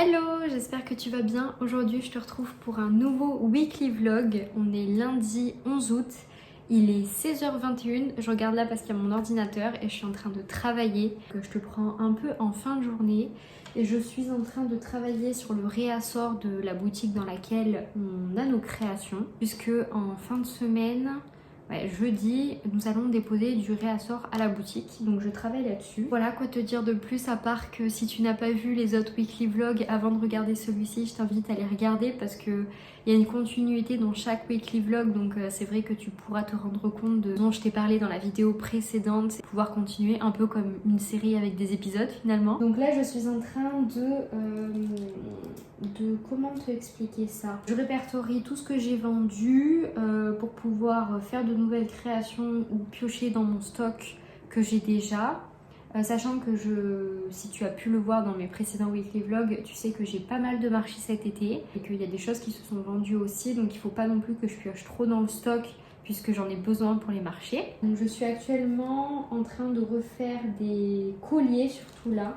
Hello, j'espère que tu vas bien. Aujourd'hui je te retrouve pour un nouveau weekly vlog. On est lundi 11 août, il est 16h21. Je regarde là parce qu'il y a mon ordinateur et je suis en train de travailler. Je te prends un peu en fin de journée et je suis en train de travailler sur le réassort de la boutique dans laquelle on a nos créations. Puisque en fin de semaine... jeudi, nous allons déposer du réassort à la boutique, donc je travaille là-dessus. Voilà, quoi te dire de plus à part que si tu n'as pas vu les autres weekly vlogs avant de regarder celui-ci, je t'invite à les regarder parce que il y a une continuité dans chaque weekly vlog, donc c'est vrai que tu pourras te rendre compte de ce dont je t'ai parlé dans la vidéo précédente et pouvoir continuer un peu comme une série avec des épisodes finalement. Donc là, je suis en train comment te expliquer ça. Je répertorie tout ce que j'ai vendu pour pouvoir faire de nouvelles créations ou piocher dans mon stock que j'ai déjà. Sachant que si tu as pu le voir dans mes précédents weekly vlogs, tu sais que j'ai pas mal de marchés cet été et qu'il y a des choses qui se sont vendues aussi, donc il faut pas non plus que je pioche trop dans le stock puisque j'en ai besoin pour les marchés. Donc je suis actuellement en train de refaire des colliers, surtout là.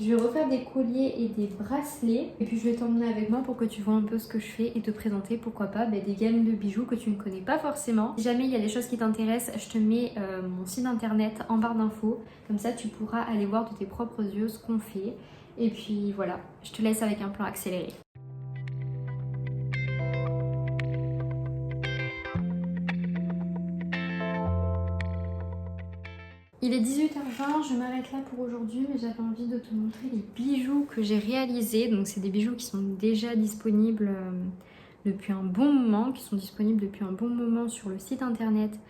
Je vais refaire des colliers et des bracelets et puis je vais t'emmener avec moi pour que tu vois un peu ce que je fais et te présenter pourquoi pas des gammes de bijoux que tu ne connais pas forcément. Si jamais il y a des choses qui t'intéressent, je te mets mon site internet en barre d'infos, comme ça tu pourras aller voir de tes propres yeux ce qu'on fait. Et puis voilà, je te laisse avec un plan accéléré. Il est 18h20, je m'arrête là pour aujourd'hui, mais j'avais envie de te montrer les bijoux que j'ai réalisés. Donc c'est des bijoux qui sont déjà disponibles depuis un bon moment, sur le site internet,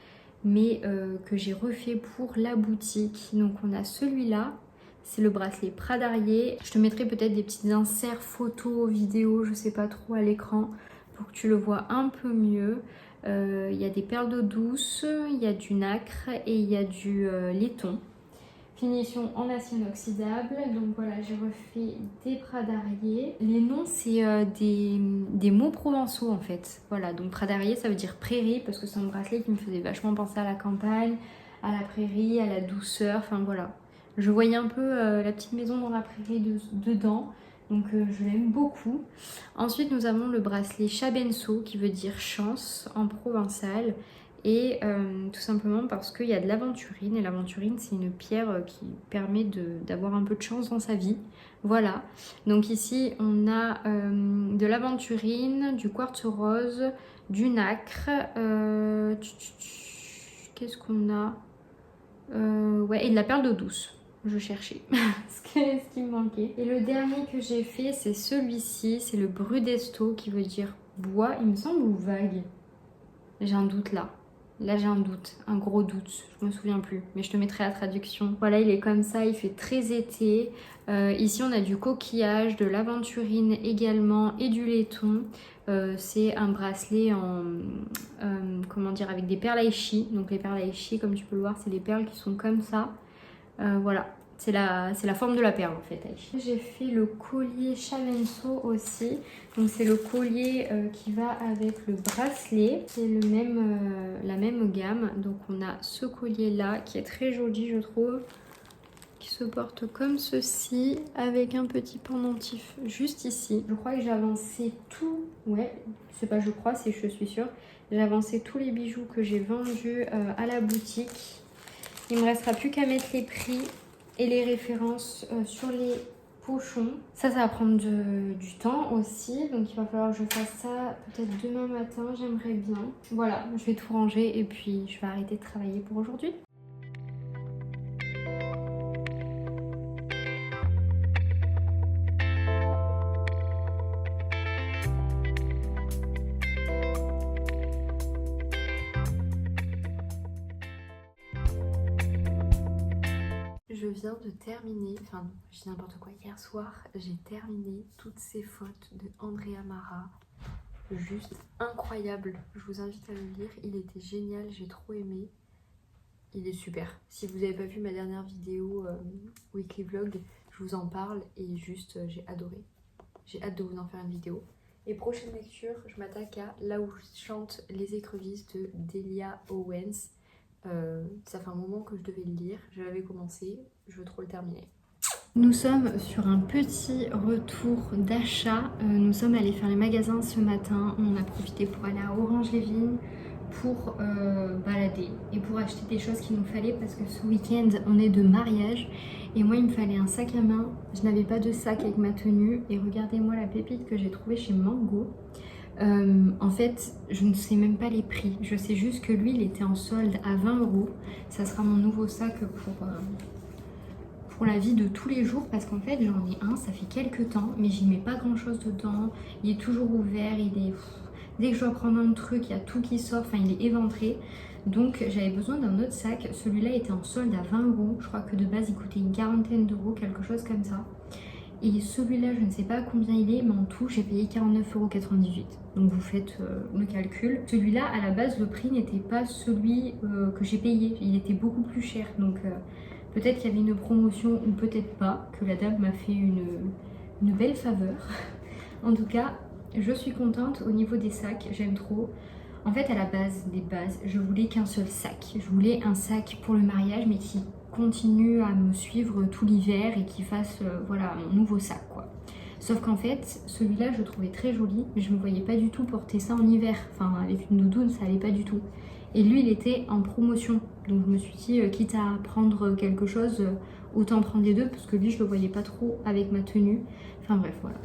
mais que j'ai refait pour la boutique. Donc on a celui-là, c'est le bracelet Pradarier. Je te mettrai peut-être des petits inserts photos, vidéos, je sais pas trop à l'écran, pour que tu le vois un peu mieux. Il y a des perles d'eau douce, il y a du nacre et il y a du laiton. Finition en acier inoxydable. Donc voilà, j'ai refait des Pradarier. Les noms, c'est des mots provençaux en fait. Voilà, donc Pradarier, ça veut dire prairie parce que c'est un bracelet qui me faisait vachement penser à la campagne, à la prairie, à la douceur. Enfin voilà, je voyais un peu la petite maison dans la prairie dedans. Donc je l'aime beaucoup. Ensuite nous avons le bracelet Chabenso qui veut dire chance en provençal. Et tout simplement parce qu'il y a de l'aventurine. Et l'aventurine c'est une pierre qui permet d'avoir un peu de chance dans sa vie. Voilà. Donc ici on a de l'aventurine, du quartz rose, du nacre. Qu'est-ce qu'on a ouais, et de la perle d'eau douce. Je cherchais ce qui me manquait. Et le dernier que j'ai fait, c'est celui-ci. C'est le Brudesto qui veut dire bois, il me semble, ou vague. J'ai un doute là. Là, j'ai un doute, un gros doute. Je me souviens plus, mais je te mettrai la traduction. Voilà, il est comme ça, il fait très été. Ici, on a du coquillage, de l'aventurine également et du laiton. C'est un bracelet en comment dire, avec des perles à échis. Donc les perles à échis, comme tu peux le voir, c'est les perles qui sont comme ça. Voilà, c'est la forme de la perle en fait. J'ai fait le collier Chabenso aussi. Donc c'est le collier qui va avec le bracelet. C'est la même gamme. Donc on a ce collier là qui est très joli je trouve. Qui se porte comme ceci avec un petit pendentif juste ici. Je crois que j'ai avancé tout. Ouais, c'est pas je crois, c'est je suis sûre. J'ai avancé tous les bijoux que j'ai vendus à la boutique. Il me restera plus qu'à mettre les prix et les références sur les pochons. Ça va prendre du temps aussi. Donc il va falloir que je fasse ça peut-être demain matin. J'aimerais bien. Voilà, je vais tout ranger et puis je vais arrêter de travailler pour aujourd'hui. Je viens de terminer, enfin non, je dis n'importe quoi, hier soir j'ai terminé toutes ces fautes de Andrea Mara, juste incroyable, je vous invite à le lire, il était génial, j'ai trop aimé, il est super. Si vous n'avez pas vu ma dernière vidéo weekly vlog, je vous en parle et juste j'ai adoré, j'ai hâte de vous en faire une vidéo. Et prochaine lecture, je m'attaque à Là où je chante les écrevisses de Delia Owens. Ça fait un moment que je devais le lire, je l'avais commencé, je veux trop le terminer. Nous sommes sur un petit retour d'achat. Nous sommes allés faire les magasins ce matin. On a profité pour aller à Orange-les-Vignes pour balader et pour acheter des choses qu'il nous fallait parce que ce week-end on est de mariage et moi il me fallait un sac à main. Je n'avais pas de sac avec ma tenue et regardez-moi la pépite que j'ai trouvée chez Mango. En fait je ne sais même pas les prix, je sais juste que lui il était en solde à 20 €. Ça sera mon nouveau sac pour la vie de tous les jours parce qu'en fait j'en ai un, ça fait quelques temps mais j'y mets pas grand chose dedans, il est toujours ouvert, dès que je dois prendre un truc il y a tout qui sort, enfin il est éventré. Donc j'avais besoin d'un autre sac, celui-là était en solde à 20 €, je crois que de base il coûtait une quarantaine d'euros, quelque chose comme ça. Et celui-là je ne sais pas combien il est mais en tout j'ai payé 49,98 €. Donc vous faites le calcul. Celui-là à la base le prix n'était pas celui que j'ai payé, il était beaucoup plus cher. Donc peut-être qu'il y avait une promotion ou peut-être pas, que la dame m'a fait une belle faveur. En tout cas, je suis contente au niveau des sacs, j'aime trop. En fait, à la base des bases, je voulais qu'un seul sac. Je voulais un sac pour le mariage, mais qui continue à me suivre tout l'hiver et qui fasse, voilà, mon nouveau sac, quoi. Sauf qu'en fait, celui-là, je le trouvais très joli, mais je ne me voyais pas du tout porter ça en hiver. Enfin, avec une doudoune, ça allait pas du tout. Et lui, il était en promotion. Donc je me suis dit, quitte à prendre quelque chose, autant prendre les deux, parce que lui, je le voyais pas trop avec ma tenue. Enfin bref, voilà.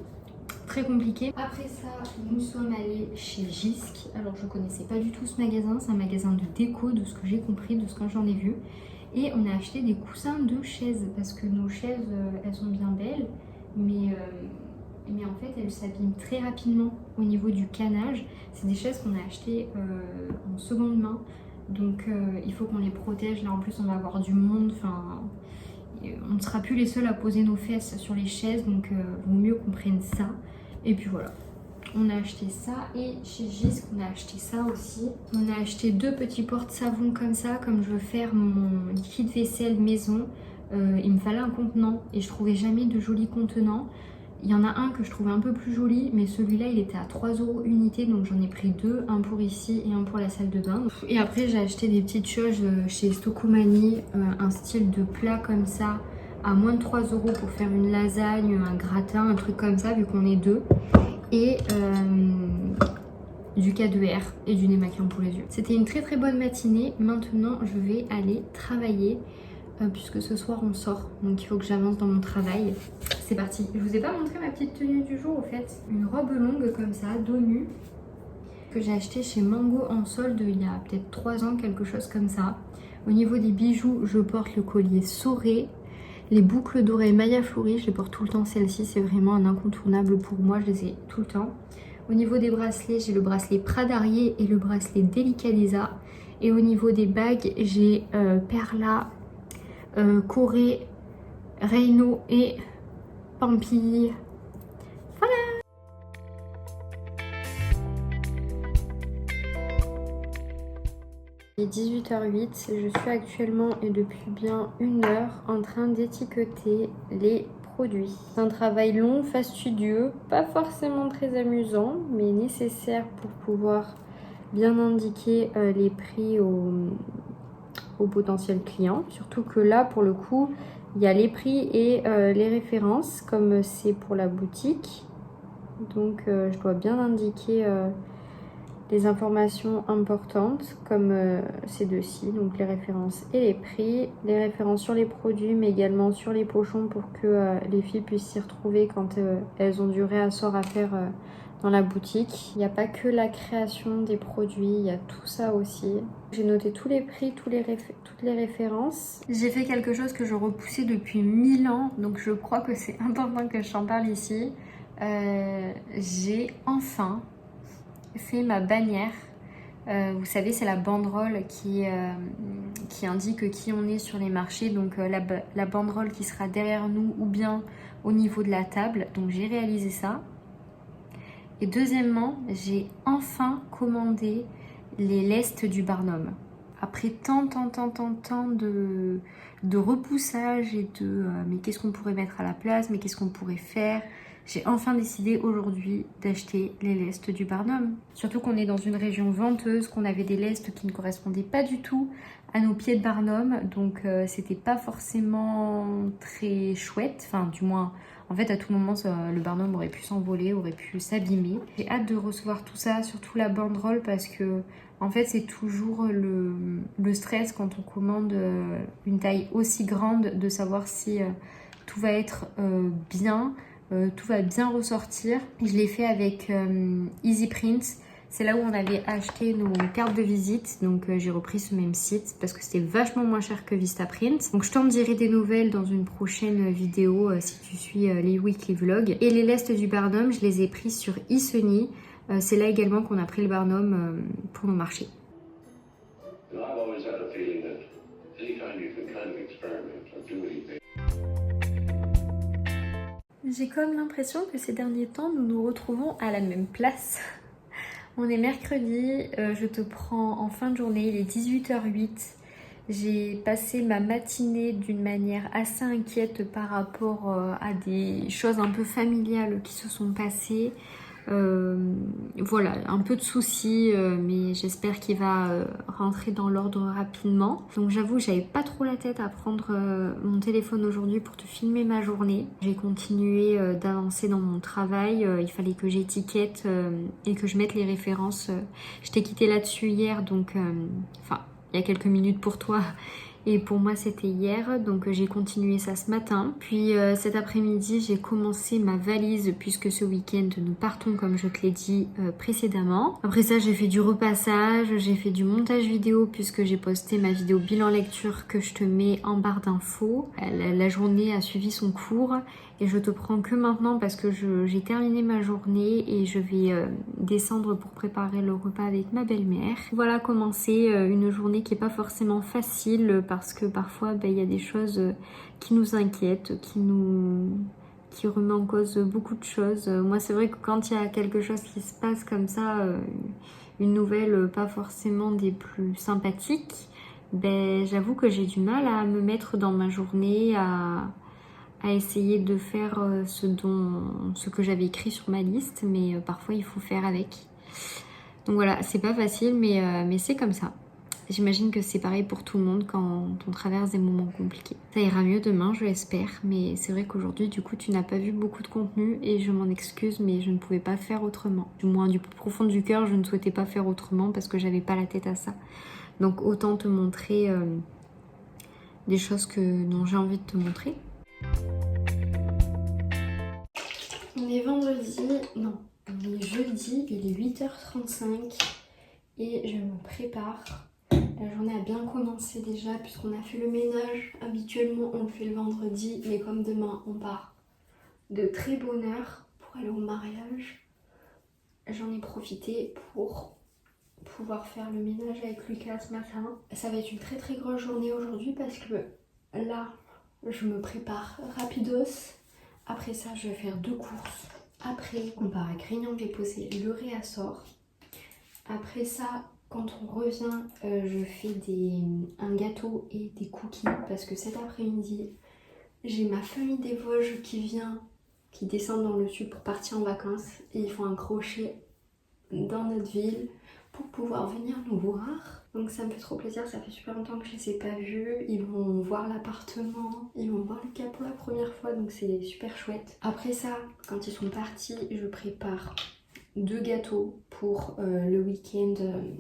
Très compliqué. Après ça, nous sommes allés chez Jisc. Alors je connaissais pas du tout ce magasin, c'est un magasin de déco, de ce que j'ai compris, de ce que j'en ai vu. Et on a acheté des coussins de chaises, parce que nos chaises, elles sont bien belles, mais en fait elles s'abîment très rapidement au niveau du canage. C'est des chaises qu'on a achetées en seconde main, donc il faut qu'on les protège. Là en plus on va avoir du monde, enfin on ne sera plus les seuls à poser nos fesses sur les chaises, donc vaut mieux qu'on prenne ça. Et puis voilà, on a acheté ça. Et chez Jisc on a acheté ça aussi. On a acheté 2 petits porte-savons comme ça, comme je veux faire mon liquide vaisselle maison. Il me fallait un contenant et je trouvais jamais de jolis contenants. Il y en a un que je trouvais un peu plus joli, mais celui-là il était à 3 € unité, donc j'en ai pris 2, un pour ici et un pour la salle de bain. Et après j'ai acheté des petites choses chez Stokomani, un style de plat comme ça, à moins de 3 € pour faire une lasagne, un gratin, un truc comme ça, vu qu'on est 2. Et du K2R et du démaquillant pour les yeux. C'était une très très bonne matinée. Maintenant je vais aller travailler. Puisque ce soir on sort, donc il faut que j'avance dans mon travail. C'est parti. Je vous ai pas montré ma petite tenue du jour au fait. Une robe longue comme ça, dos nu, que j'ai acheté chez Mango en solde il y a peut-être 3 ans, quelque chose comme ça. Au niveau des bijoux, je porte le collier Soré. Les boucles d'oreilles Maya Fleury, je les porte tout le temps. Celle-ci c'est vraiment un incontournable pour moi, je les ai tout le temps. Au niveau des bracelets, j'ai le bracelet Pradarier et le bracelet Delicadeza. Et au niveau des bagues, j'ai Perla, Corée, Reino et Pampille. Voilà. Il est 18h08, je suis actuellement et depuis bien 1 heure en train d'étiqueter les produits. C'est un travail long, fastidieux, pas forcément très amusant, mais nécessaire pour pouvoir bien indiquer les prix aux potentiels clients. Surtout que là, pour le coup, il y a les prix et les références, comme c'est pour la boutique. Donc, je dois bien indiquer les informations importantes, comme ces deux-ci, donc les références et les prix. Les références sur les produits, mais également sur les pochons pour que les filles puissent s'y retrouver quand elles ont du réassort à faire dans la boutique. Il n'y a pas que la création des produits, il y a tout ça aussi. J'ai noté tous les prix, toutes les références. J'ai fait quelque chose que je repoussais depuis 1000 ans, donc je crois que c'est important que je t'en parle ici. J'ai enfin fait ma bannière. Vous savez, c'est la banderole qui indique qui on est sur les marchés. Donc la banderole qui sera derrière nous ou bien au niveau de la table. Donc j'ai réalisé ça. Et deuxièmement, j'ai enfin commandé les lestes du Barnum. Après tant de repoussage et mais qu'est-ce qu'on pourrait mettre à la place, mais qu'est-ce qu'on pourrait faire, j'ai enfin décidé aujourd'hui d'acheter les lestes du Barnum. Surtout qu'on est dans une région venteuse, qu'on avait des lestes qui ne correspondaient pas du tout à nos pieds de Barnum, donc c'était pas forcément très chouette, enfin du moins en fait à tout moment le Barnum aurait pu s'envoler, aurait pu s'abîmer. J'ai hâte de recevoir tout ça, surtout la banderole, parce que en fait c'est toujours le stress quand on commande une taille aussi grande, de savoir si tout va être bien, tout va bien ressortir. Je l'ai fait avec Easy Print. C'est là où on avait acheté nos cartes de visite, donc j'ai repris ce même site parce que c'était vachement moins cher que Vistaprint. Donc je t'en dirai des nouvelles dans une prochaine vidéo si tu suis les weekly vlogs. Et les lestes du Barnum, je les ai pris sur Isseni. C'est là également qu'on a pris le Barnum pour nos marchés. J'ai comme l'impression que ces derniers temps, nous nous retrouvons à la même place. On est mercredi, je te prends en fin de journée, il est 18h08. J'ai passé ma matinée d'une manière assez inquiète par rapport à des choses un peu familiales qui se sont passées. Voilà, un peu de soucis, mais j'espère qu'il va rentrer dans l'ordre rapidement. Donc j'avoue, j'avais pas trop la tête à prendre mon téléphone aujourd'hui pour te filmer ma journée. J'ai continué d'avancer dans mon travail. Il fallait que j'étiquette et que je mette les références. Je t'ai quitté là-dessus hier, donc enfin, il y a quelques minutes pour toi. Et pour moi c'était hier, donc j'ai continué ça ce matin. Puis cet après-midi j'ai commencé ma valise puisque ce week-end nous partons comme je te l'ai dit précédemment. Après ça j'ai fait du repassage, j'ai fait du montage vidéo puisque j'ai posté ma vidéo bilan lecture que je te mets en barre d'infos. La journée a suivi son cours et je te prends que maintenant parce que j'ai terminé ma journée et je vais descendre pour préparer le repas avec ma belle-mère. Voilà commencer une journée qui n'est pas forcément facile parce que parfois il y a des choses qui nous inquiètent, qui remet en cause beaucoup de choses. Moi c'est vrai que quand il y a quelque chose qui se passe comme ça, une nouvelle pas forcément des plus sympathiques, j'avoue que j'ai du mal à me mettre dans ma journée, à essayer de faire ce que j'avais écrit sur ma liste, mais parfois il faut faire avec. Donc voilà, c'est pas facile, mais c'est comme ça. J'imagine que c'est pareil pour tout le monde quand on traverse des moments compliqués. Ça ira mieux demain, je l'espère, mais c'est vrai qu'aujourd'hui, du coup, tu n'as pas vu beaucoup de contenu et je m'en excuse, mais je ne pouvais pas faire autrement. Du moins, du plus profond du cœur, je ne souhaitais pas faire autrement parce que j'avais pas la tête à ça. Donc autant te montrer des choses dont j'ai envie de te montrer. On est vendredi, non, on est jeudi, il est 8h35 et je me prépare. La journée a bien commencé déjà puisqu'on a fait le ménage. Habituellement on le fait le vendredi, mais comme demain on part de très bonne heure pour aller au mariage, j'en ai profité pour pouvoir faire le ménage avec Lucas ce matin. Ça va être une très très grosse journée aujourd'hui parce que là je me prépare rapidos. Après ça je vais faire 2 courses. Après on part à Grignan déposer le réassort. Après ça, quand on revient, je fais un gâteau et des cookies parce que cet après-midi, j'ai ma famille des Vosges qui descend dans le sud pour partir en vacances et ils font un crochet dans notre ville pour pouvoir venir nous voir. Donc ça me fait trop plaisir, ça fait super longtemps que je les ai pas vus. Ils vont voir l'appartement, ils vont voir Lucas pour la première fois, donc c'est super chouette. Après ça, quand ils sont partis, je prépare 2 gâteaux pour le week-end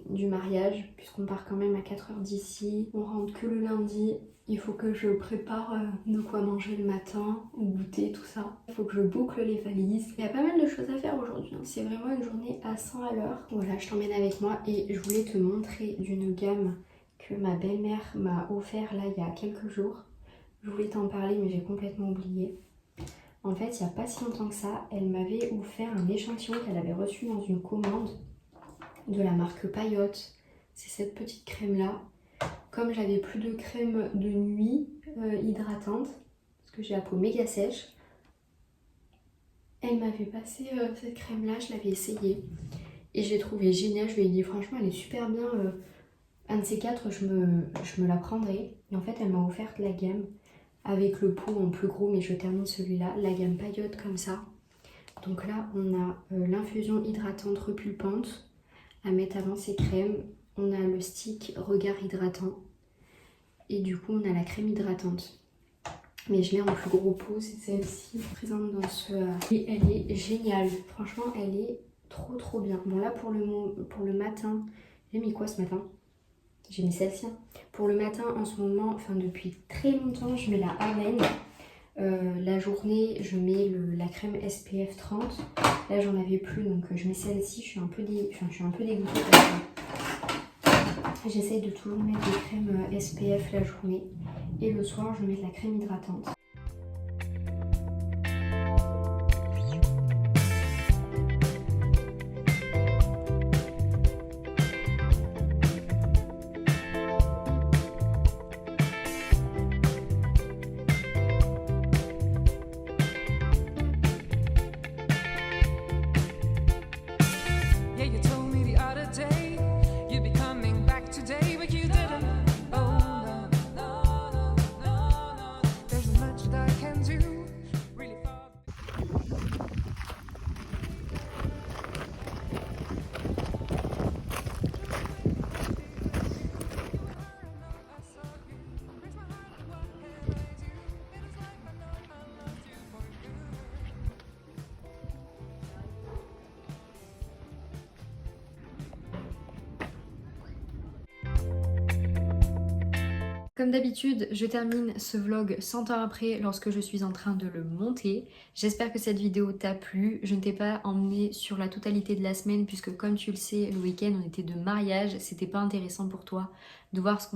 du mariage puisqu'on part quand même à 4h d'ici, on rentre que le lundi. Il faut que je prépare de quoi manger le matin, goûter, tout ça. Il faut que je boucle les valises. Il y a pas mal de choses à faire aujourd'hui, hein. C'est vraiment une journée à 100 à l'heure. Voilà, je t'emmène avec moi et je voulais te montrer d'une gamme que ma belle-mère m'a offert là il y a quelques jours. Je voulais t'en parler mais j'ai complètement oublié. En fait, il n'y a pas si longtemps que ça, elle m'avait offert un échantillon qu'elle avait reçu dans une commande de la marque Payotte. C'est cette petite crème-là. Comme j'avais plus de crème de nuit hydratante, parce que j'ai la peau méga sèche, elle m'avait passé cette crème-là, je l'avais essayée. Et je l'ai trouvée géniale, je lui ai dit franchement elle est super bien, un de ces 4 je me la prendrai. Et en fait elle m'a offert la gamme avec le pot en plus gros, mais je termine celui-là, la gamme Payotte comme ça. Donc là on a l'infusion hydratante repulpante à mettre avant ces crèmes. On a le stick regard hydratant Et du coup, on a la crème hydratante. Mais je l'ai en plus gros pot, c'est celle-ci, présente dans ce... Et elle est géniale. Franchement, elle est trop bien. Bon là, pour le matin, j'ai mis quoi ce matin? J'ai mis celle-ci. Pour le matin, en ce moment, enfin depuis très longtemps, je mets la Aven. La journée, je mets la crème SPF 30. Là, j'en avais plus, donc je mets celle-ci. Je suis un peu dégoûtée parce que j'essaye de toujours mettre des crèmes SPF la journée. Et le soir, je mets de la crème hydratante. Comme d'habitude, je termine ce vlog 100 ans après lorsque je suis en train de le monter. J'espère que cette vidéo t'a plu. Je ne t'ai pas emmenée sur la totalité de la semaine puisque comme tu le sais, le week-end on était de mariage. C'était pas intéressant pour toi de voir ce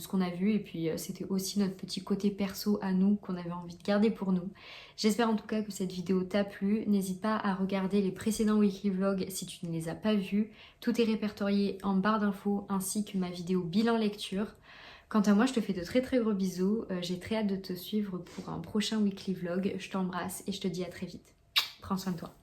qu'on a vu et puis c'était aussi notre petit côté perso à nous qu'on avait envie de garder pour nous. J'espère en tout cas que cette vidéo t'a plu. N'hésite pas à regarder les précédents weekly vlogs si tu ne les as pas vus. Tout est répertorié en barre d'infos ainsi que ma vidéo bilan lecture. Quant à moi, je te fais de très gros bisous. J'ai très hâte de te suivre pour un prochain weekly vlog. Je t'embrasse et je te dis à très vite. Prends soin de toi.